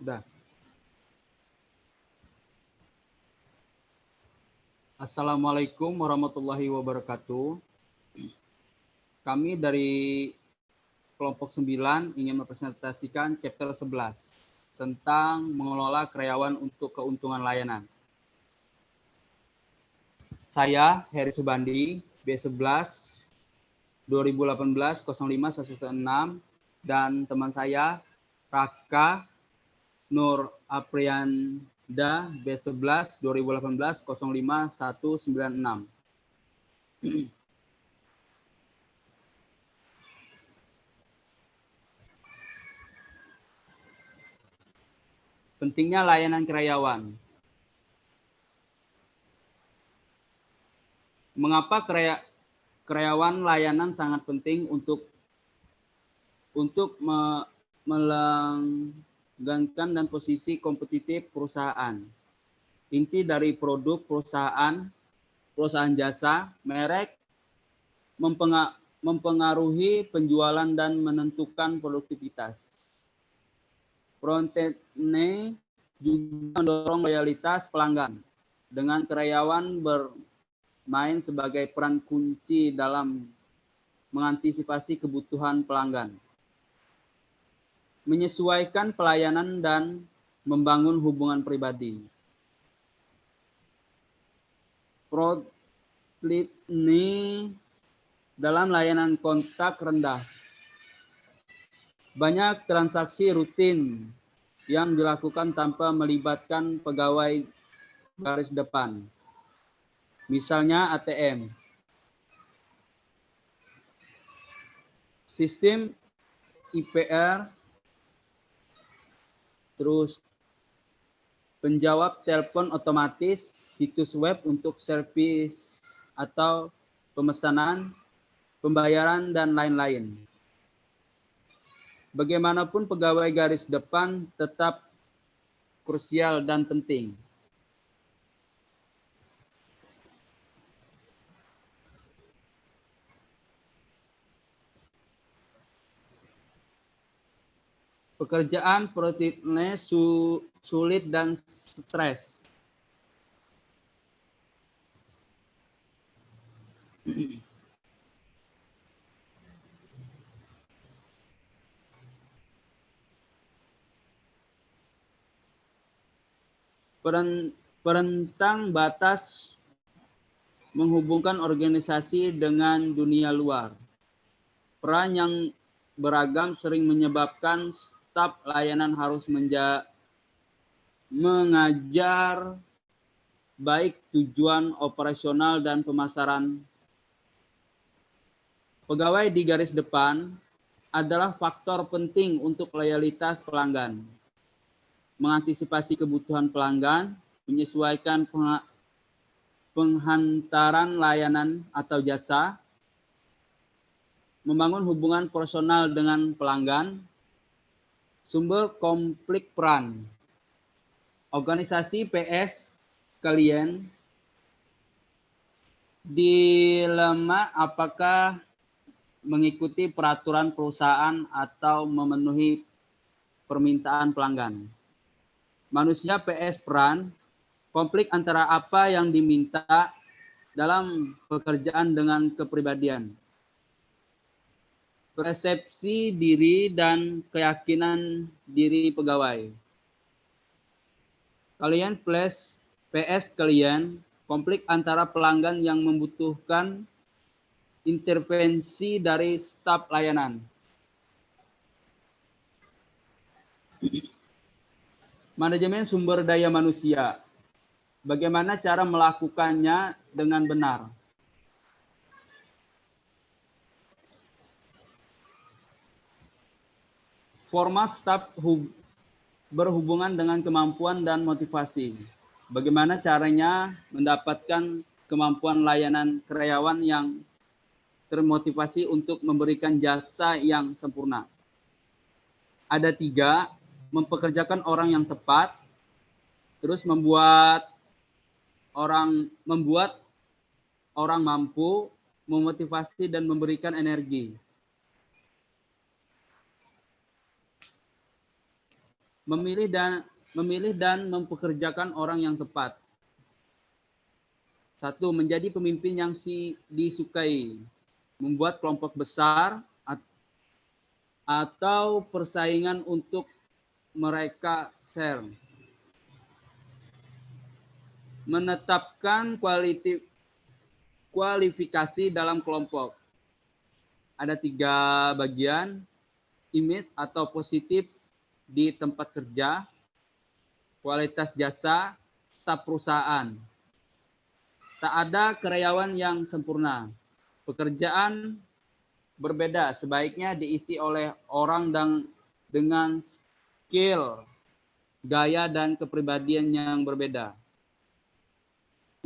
Udah. Assalamualaikum warahmatullahi wabarakatuh. Kami dari kelompok 9 ingin mempresentasikan chapter 11 tentang mengelola karyawan untuk keuntungan layanan. Saya Heri Subandi, B11 2018 05 116, dan teman saya Raka Nur Aprianda, B11 2018 05 196. Pentingnya layanan karyawan. Mengapa karyawan layanan sangat penting untuk melanggengkan dan posisi kompetitif perusahaan. Inti dari produk perusahaan jasa, merek, mempengaruhi penjualan dan menentukan produktivitas. Frontend juga mendorong loyalitas pelanggan, dengan karyawan bermain sebagai peran kunci dalam mengantisipasi kebutuhan pelanggan, menyesuaikan pelayanan, dan membangun hubungan pribadi. Ini dalam layanan kontak rendah. Banyak transaksi rutin yang dilakukan tanpa melibatkan pegawai garis depan. Misalnya ATM. Sistem IPR, terus penjawab telepon otomatis, situs web untuk servis atau pemesanan, pembayaran, dan lain-lain. Bagaimanapun pegawai garis depan tetap krusial dan penting. Pekerjaan produktivitas sulit dan stres. Perentang batas menghubungkan organisasi dengan dunia luar. Peran yang beragam sering menyebabkan staf layanan harus mengajar baik tujuan operasional dan pemasaran. Pegawai di garis depan adalah faktor penting untuk loyalitas pelanggan, mengantisipasi kebutuhan pelanggan, menyesuaikan penghantaran layanan atau jasa, membangun hubungan personal dengan pelanggan, sumber konflik peran. Organisasi PS kalian dilema apakah mengikuti peraturan perusahaan atau memenuhi permintaan pelanggan. Manusia PS peran, konflik antara apa yang diminta dalam pekerjaan dengan kepribadian, persepsi diri dan keyakinan diri pegawai. Kalian plus PS kalian, konflik antara pelanggan yang membutuhkan intervensi dari staf layanan. Manajemen sumber daya manusia. Bagaimana cara melakukannya dengan benar? Format staf berhubungan dengan kemampuan dan motivasi. Bagaimana caranya mendapatkan kemampuan layanan karyawan yang termotivasi untuk memberikan jasa yang sempurna? Ada 3, mempekerjakan orang yang tepat, terus membuat orang mampu, memotivasi dan memberikan energi. memilih dan mempekerjakan orang yang tepat. 1. Menjadi pemimpin yang disukai, membuat kelompok besar atau persaingan untuk mereka share. Menetapkan kualifikasi dalam kelompok. Ada 3 bagian, image atau positif di tempat kerja, kualitas jasa, staf perusahaan. Tak ada karyawan yang sempurna. Pekerjaan berbeda sebaiknya diisi oleh orang dengan skill, gaya, dan kepribadian yang berbeda.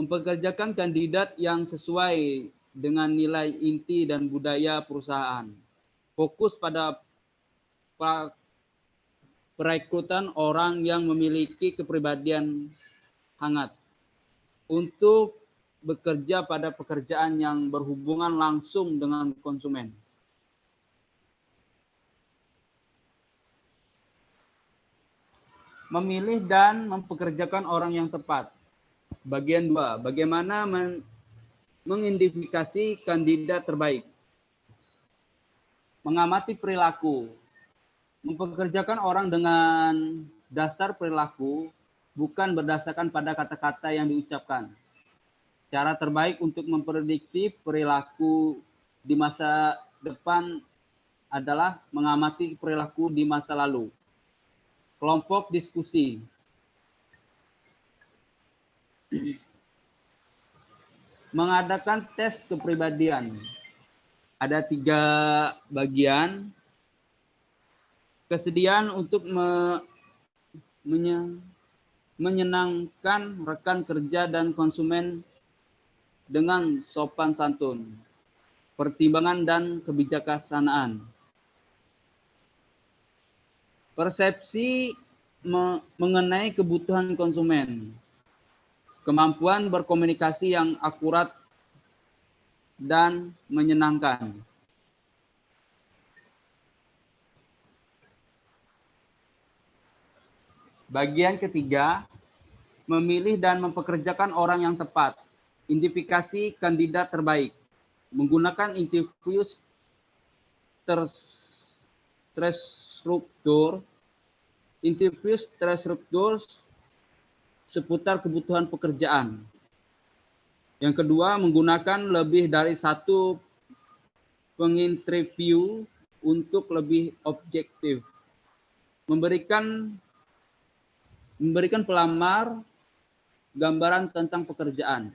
Mempekerjakan kandidat yang sesuai dengan nilai inti dan budaya perusahaan. Fokus pada perekrutan orang yang memiliki kepribadian hangat untuk bekerja pada pekerjaan yang berhubungan langsung dengan konsumen. Memilih dan mempekerjakan orang yang tepat. Bagian 2, bagaimana mengidentifikasi kandidat terbaik. Mengamati perilaku. Mempekerjakan orang dengan dasar perilaku, bukan berdasarkan pada kata-kata yang diucapkan. Cara terbaik untuk memprediksi perilaku di masa depan adalah mengamati perilaku di masa lalu. Kelompok diskusi. Mengadakan tes kepribadian. Ada 3 bagian. Kesediaan untuk menyenangkan rekan kerja dan konsumen dengan sopan santun. Pertimbangan dan kebijaksanaan. Persepsi mengenai kebutuhan konsumen. Kemampuan berkomunikasi yang akurat dan menyenangkan. Bagian ketiga, memilih dan mempekerjakan orang yang tepat. Identifikasi kandidat terbaik. Menggunakan interview terstruktur seputar kebutuhan pekerjaan. Yang kedua, menggunakan lebih dari 1 penginterview untuk lebih objektif. Memberikan pelamar gambaran tentang pekerjaan.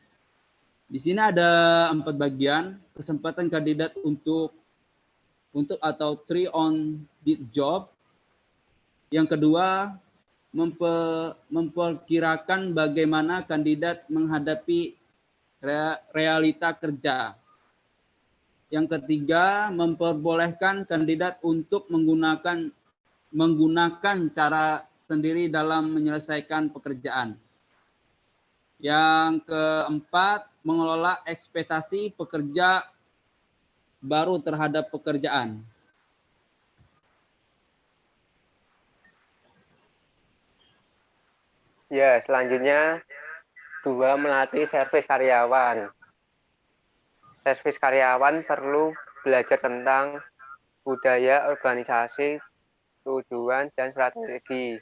Di sini ada 4 bagian, kesempatan kandidat untuk atau try on the job. Yang kedua, memperkirakan bagaimana kandidat menghadapi realita kerja. Yang ketiga, memperbolehkan kandidat untuk menggunakan cara sendiri dalam menyelesaikan pekerjaan. Yang keempat, mengelola ekspektasi pekerja baru terhadap pekerjaan. Ya, selanjutnya 2, melatih servis karyawan. Servis karyawan perlu belajar tentang budaya organisasi, tujuan, dan strategi.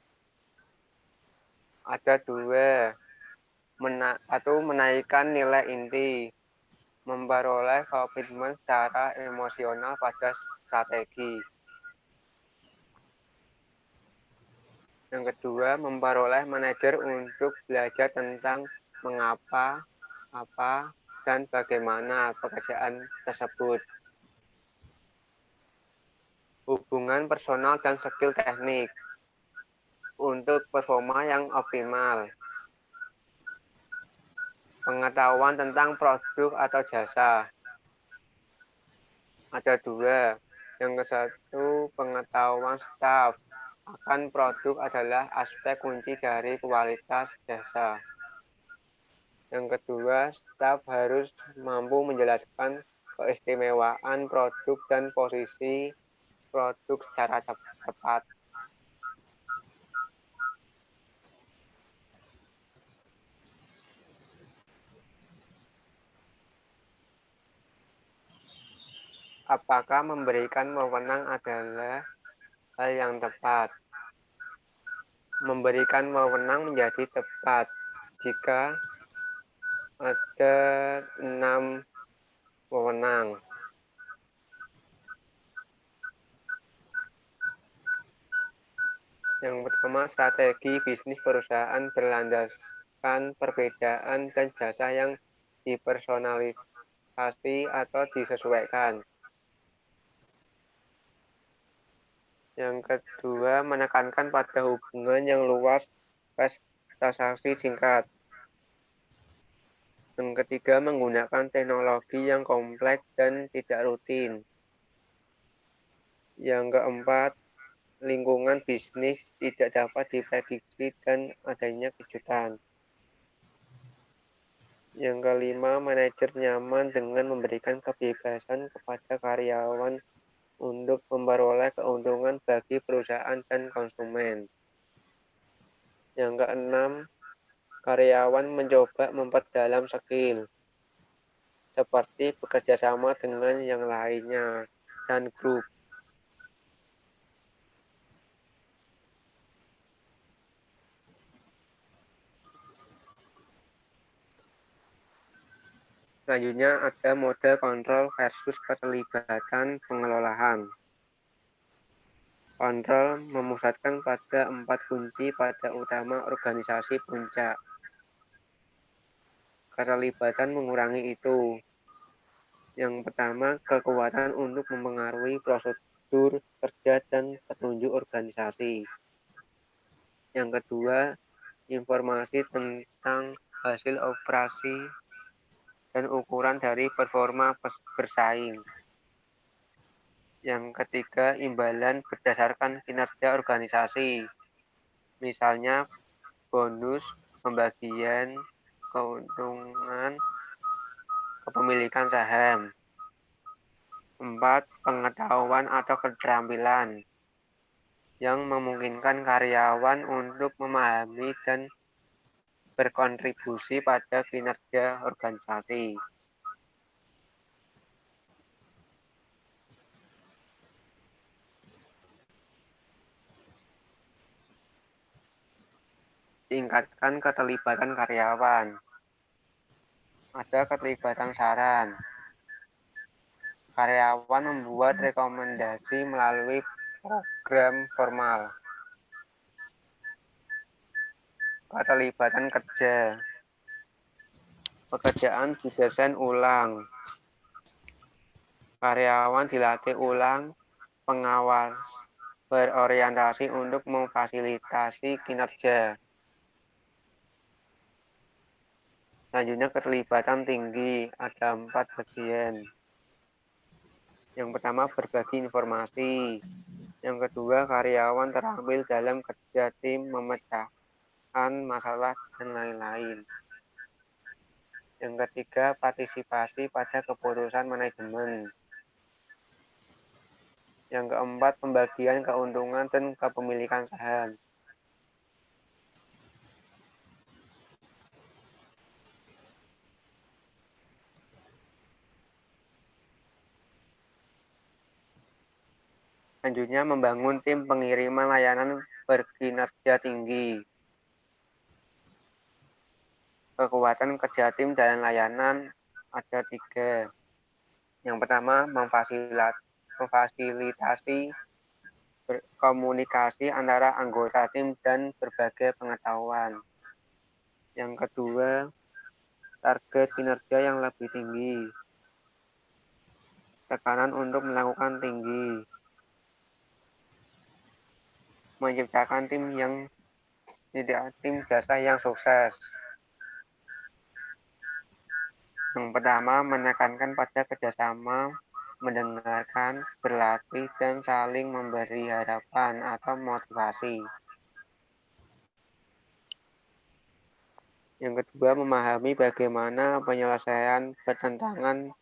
Ada 2, menaikkan nilai inti, memperoleh komitmen secara emosional pada strategi. Yang kedua, memperoleh manajer untuk belajar tentang mengapa, apa, dan bagaimana pekerjaan tersebut. Hubungan personal dan skill teknik untuk performa yang optimal. Pengetahuan tentang produk atau jasa. Ada 2. Yang ke-1, pengetahuan staf akan produk adalah aspek kunci dari kualitas jasa. Yang kedua, staf harus mampu menjelaskan keistimewaan produk dan posisi produk secara cepat. Apakah memberikan wewenang adalah hal yang tepat? Memberikan wewenang menjadi tepat jika ada 6 wewenang. Yang pertama, strategi bisnis perusahaan berlandaskan perbedaan dan jasa yang dipersonalisasi atau disesuaikan. Yang kedua, menekankan pada hubungan yang luas transaksi singkat. Yang ketiga, menggunakan teknologi yang kompleks dan tidak rutin. Yang keempat, lingkungan bisnis tidak dapat diprediksi dan adanya kejutan. Yang kelima, manajer nyaman dengan memberikan kebebasan kepada karyawan untuk memperoleh keuntungan bagi perusahaan dan konsumen. Yang keenam, karyawan mencoba memperdalam skill, seperti bekerja sama dengan yang lainnya dan grup. Selanjutnya ada mode kontrol versus keterlibatan pengelolaan. Kontrol memusatkan pada 4 kunci pada utama organisasi puncak. Keterlibatan mengurangi itu. Yang pertama, kekuatan untuk mempengaruhi prosedur kerja dan petunjuk organisasi. Yang kedua, informasi tentang hasil operasi dan ukuran dari performa bersaing. Yang ketiga, imbalan berdasarkan kinerja organisasi. Misalnya, bonus, pembagian, keuntungan, kepemilikan saham. 4. Pengetahuan atau keterampilan yang memungkinkan karyawan untuk memahami dan berkontribusi pada kinerja organisasi. Tingkatkan keterlibatan karyawan. Ada keterlibatan saran. Karyawan membuat rekomendasi melalui program formal. Keterlibatan kerja. Pekerjaan didesain ulang. Karyawan dilatih ulang. Pengawas berorientasi untuk memfasilitasi kinerja. Selanjutnya keterlibatan tinggi, ada 4 bagian. Yang pertama, berbagi informasi. Yang kedua, karyawan terampil dalam kerja tim, memecahkan masalah, dan lain-lain. Yang ketiga, partisipasi pada keputusan manajemen. Yang keempat, pembagian keuntungan dan kepemilikan saham. Selanjutnya, membangun tim pengiriman layanan berkinerja tinggi. Kekuatan kerja tim dalam layanan ada 3. Yang pertama, memfasilitasi komunikasi antara anggota tim dan berbagai pengetahuan. Yang kedua, target kinerja yang lebih tinggi. Tekanan untuk melakukan tinggi. Menciptakan tim jasa yang sukses. Yang pertama, menekankan pada kerjasama, mendengarkan, berlatih, dan saling memberi harapan atau motivasi. Yang kedua, memahami bagaimana penyelesaian bertentangan,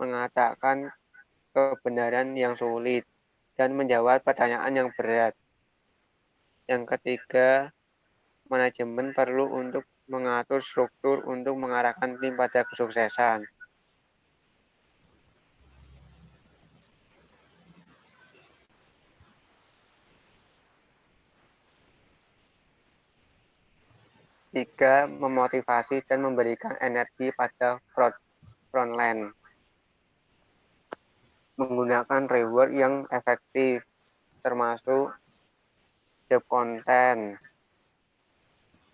mengatakan kebenaran yang sulit, dan menjawab pertanyaan yang berat. Yang ketiga, manajemen perlu untuk mengatur struktur untuk mengarahkan tim pada kesuksesan. 3. Memotivasi dan memberikan energi pada frontline. Menggunakan reward yang efektif, termasuk job content.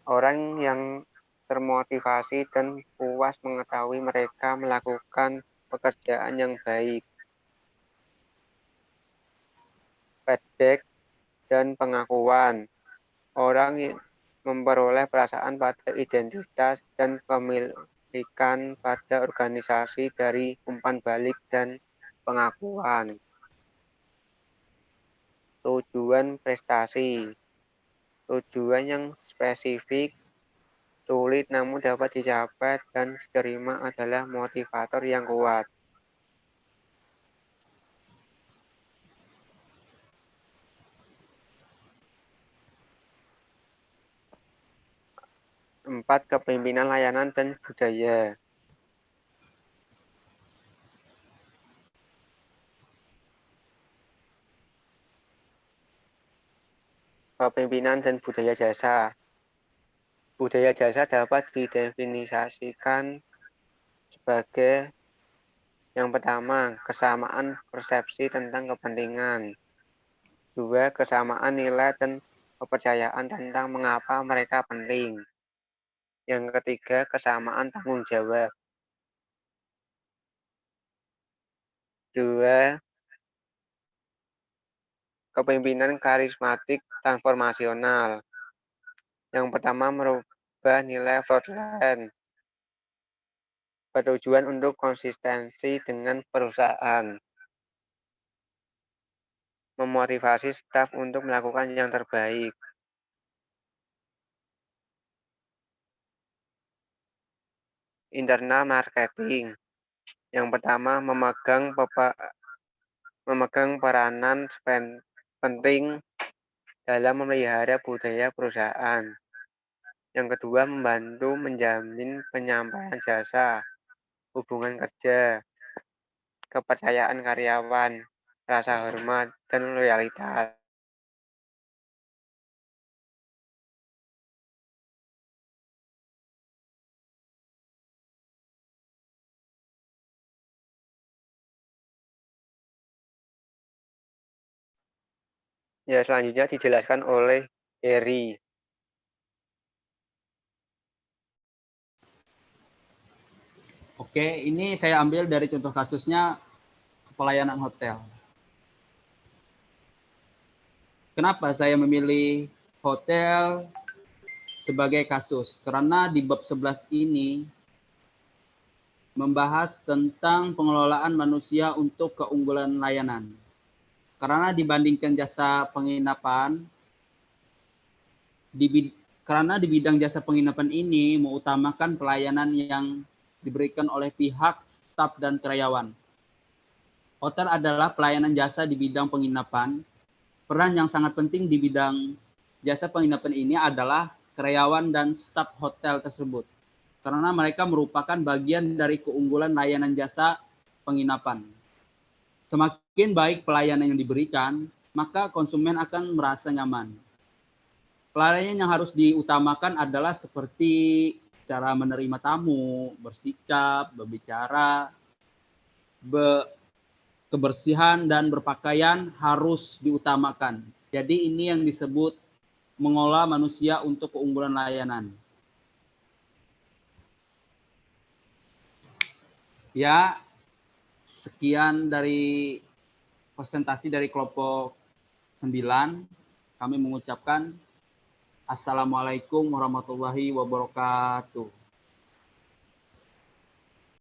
Orang yang termotivasi dan puas mengetahui mereka melakukan pekerjaan yang baik. Feedback dan pengakuan. Orang memperoleh perasaan pada identitas dan kepemilikan pada organisasi dari umpan balik dan pengakuan. Tujuan prestasi. Tujuan yang spesifik, sulit namun dapat dicapai dan diterima adalah motivator yang kuat. 4. Kepemimpinan layanan dan budaya. Kepemimpinan dan budaya jasa. Budaya jasa dapat didefinisikan sebagai yang pertama, kesamaan persepsi tentang kepentingan. 2. Kesamaan nilai dan kepercayaan tentang mengapa mereka penting. Yang ketiga, kesamaan tanggung jawab. 2. Kepemimpinan karismatik transformasional. Yang pertama, merubah nilai frontline. Bertujuan untuk konsistensi dengan perusahaan. Memotivasi staf untuk melakukan yang terbaik. Internal marketing. Yang pertama, memegang peranan penting dalam memelihara budaya perusahaan. Yang kedua, membantu menjamin penyampaian jasa, hubungan kerja, kepercayaan karyawan, rasa hormat, dan loyalitas. Ya, selanjutnya dijelaskan oleh Heri. Oke, ini saya ambil dari contoh kasusnya pelayanan hotel. Kenapa saya memilih hotel sebagai kasus? Karena di bab 11 ini membahas tentang pengelolaan manusia untuk keunggulan layanan. Karena dibandingkan jasa penginapan, karena di bidang jasa penginapan ini mengutamakan pelayanan yang diberikan oleh pihak staf dan karyawan. Hotel adalah pelayanan jasa di bidang penginapan. Peran yang sangat penting di bidang jasa penginapan ini adalah karyawan dan staf hotel tersebut. Karena mereka merupakan bagian dari keunggulan layanan jasa penginapan. Semakin baik pelayanan yang diberikan, maka konsumen akan merasa nyaman. Pelayanan yang harus diutamakan adalah seperti cara menerima tamu, bersikap, berbicara, kebersihan dan berpakaian harus diutamakan. Jadi ini yang disebut mengolah manusia untuk keunggulan layanan. Ya, sekian dari presentasi dari kelompok 9. Kami mengucapkan Assalamualaikum warahmatullahi wabarakatuh.